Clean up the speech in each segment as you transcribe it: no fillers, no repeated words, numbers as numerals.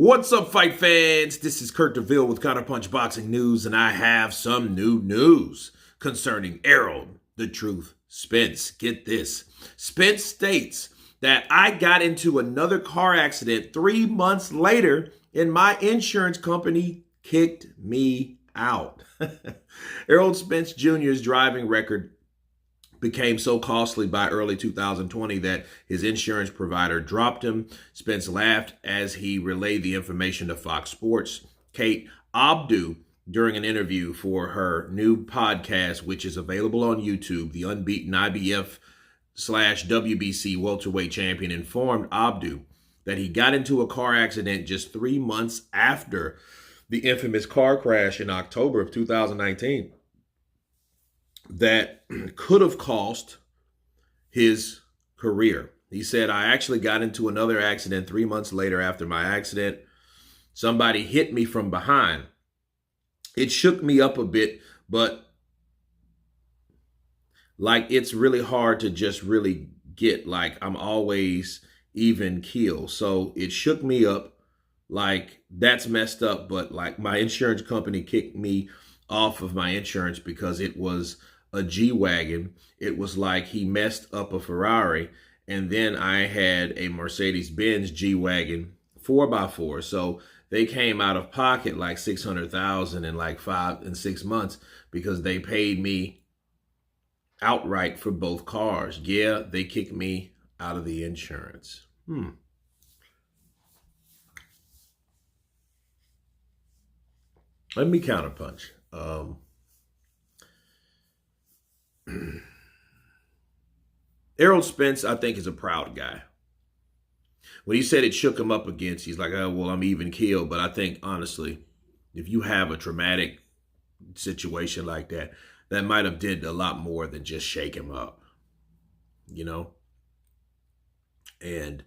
What's up, fight fans? This is Kurt DeVille with Counterpunch Boxing News, and I have some new news concerning Errol, the truth, Spence. Get this. Spence states that I got into another car accident 3 months later and my insurance company kicked me out. Errol Spence Jr.'s driving record became so costly by early 2020 that his insurance provider dropped him. Spence laughed as he relayed the information to Fox Sports' Kate Abdu during an interview for her new podcast, which is available on YouTube. The unbeaten IBF/WBC welterweight champion informed Abdu that he got into a car accident just 3 months after the infamous car crash in October of 2019. That could have cost his career. He said, I actually got into another accident 3 months later after my accident. Somebody hit me from behind. It shook me up a bit, but it's really hard to just really get, I'm always even keel. So it shook me up, that's messed up, but my insurance company kicked me off of my insurance because it was a G-Wagon. It was like he messed up a Ferrari, and then I had a Mercedes-Benz G-Wagon 4x4. So they came out of pocket like $600,000 in 5 and 6 months because they paid me outright for both cars. Yeah, they kicked me out of the insurance. Let me counterpunch. Errol Spence, I think, is a proud guy. When he said it shook him up against, he's like, oh, well, I'm even keeled. But I think, honestly, if you have a traumatic situation like that, that might have did a lot more than just shake him up, And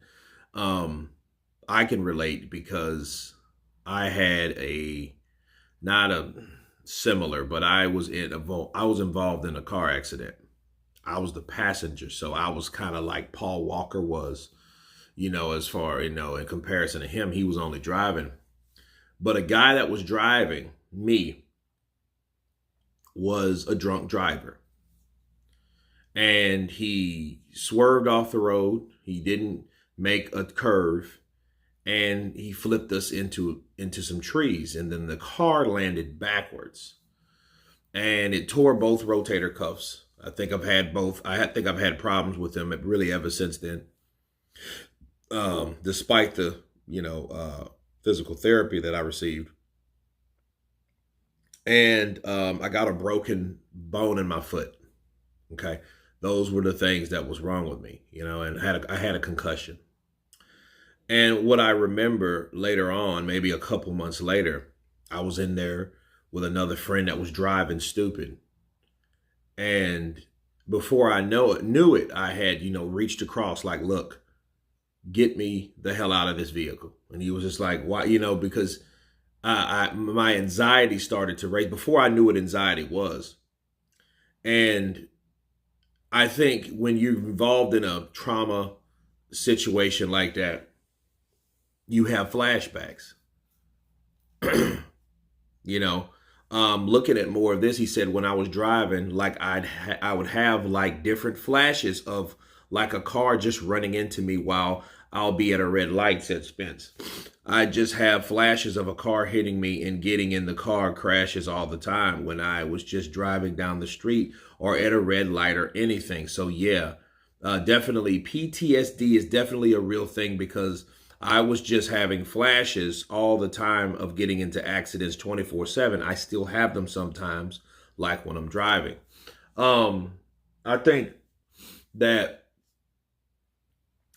I can relate because I had not a similar, but I was involved in a car accident. I was the passenger, so I was kind of like Paul Walker was, as far, in comparison to him, he was only driving. But a guy that was driving me was a drunk driver. And he swerved off the road. He didn't make a curve. And he flipped us into some trees. And then the car landed backwards. And it tore both rotator cuffs. I think I've had both. I think I've had problems with them really ever since then. Despite the, physical therapy that I received. And I got a broken bone in my foot. Okay. Those were the things that was wrong with me, and I had a concussion. And what I remember later on, maybe a couple months later, I was in there with another friend that was driving stupid. And before I knew it, I had, reached across look, get me the hell out of this vehicle. And he was just like, why, because my anxiety started to raise before I knew what anxiety was. And I think when you're involved in a trauma situation like that, you have flashbacks. Looking at more of this, he said when I was driving, I would have different flashes of a car just running into me while I'll be at a red light, said Spence. I just have flashes of a car hitting me and getting in the car crashes all the time when I was just driving down the street or at a red light or anything. So yeah, definitely PTSD is definitely a real thing because I was just having flashes all the time of getting into accidents 24/7. I still have them sometimes, like when I'm driving. I think that's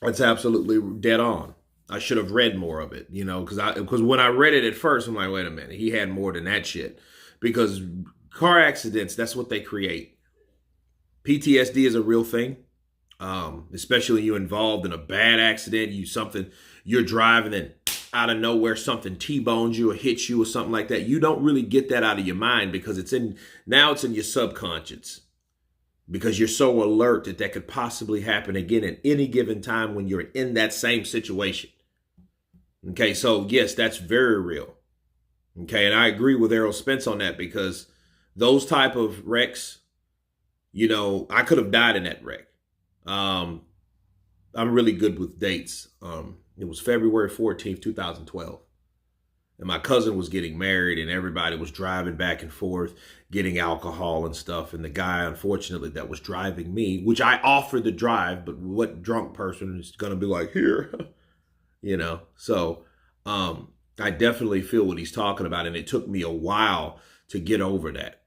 absolutely dead on. I should have read more of it, because when I read it at first, I'm like, wait a minute, he had more than that shit. Because car accidents, that's what they create. PTSD is a real thing, especially you're involved in a bad accident, you're driving and out of nowhere something T-bones you or hits you or something like that. You don't really get that out of your mind because it's in your subconscious. Because you're so alert that could possibly happen again at any given time when you're in that same situation. Okay, so yes, that's very real. Okay, and I agree with Errol Spence on that because those type of wrecks, I could have died in that wreck. Um, I'm really good with dates. It was February 14th, 2012. And my cousin was getting married and everybody was driving back and forth, getting alcohol and stuff. And the guy, unfortunately, that was driving me, which I offered to drive, but what drunk person is going to be like, here, So I definitely feel what he's talking about. And it took me a while to get over that.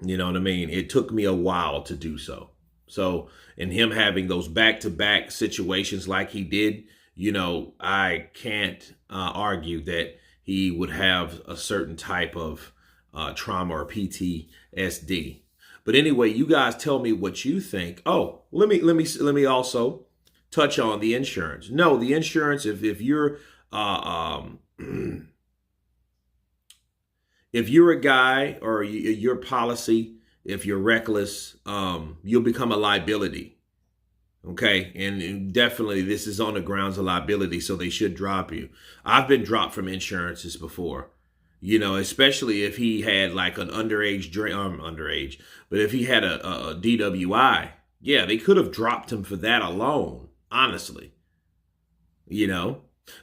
You know what I mean? It took me a while to do so. So, and him having those back-to-back situations like he did, I can't argue that he would have a certain type of trauma or PTSD. But anyway, you guys tell me what you think. Oh, let me also touch on the insurance. No, the insurance. If you're if you're a guy or your policy, if you're reckless, you'll become a liability. Okay. And definitely this is on the grounds of liability. So they should drop you. I've been dropped from insurances before, especially if he had like an underage, but if he had a DWI, yeah, they could have dropped him for that alone, honestly,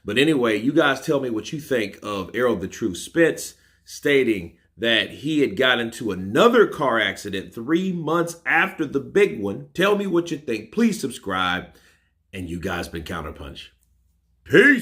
But anyway, you guys tell me what you think of Errol the True Spence stating that he had got into another car accident 3 months after the big one. Tell me what you think. Please subscribe. And you guys been Counterpunch. Peace.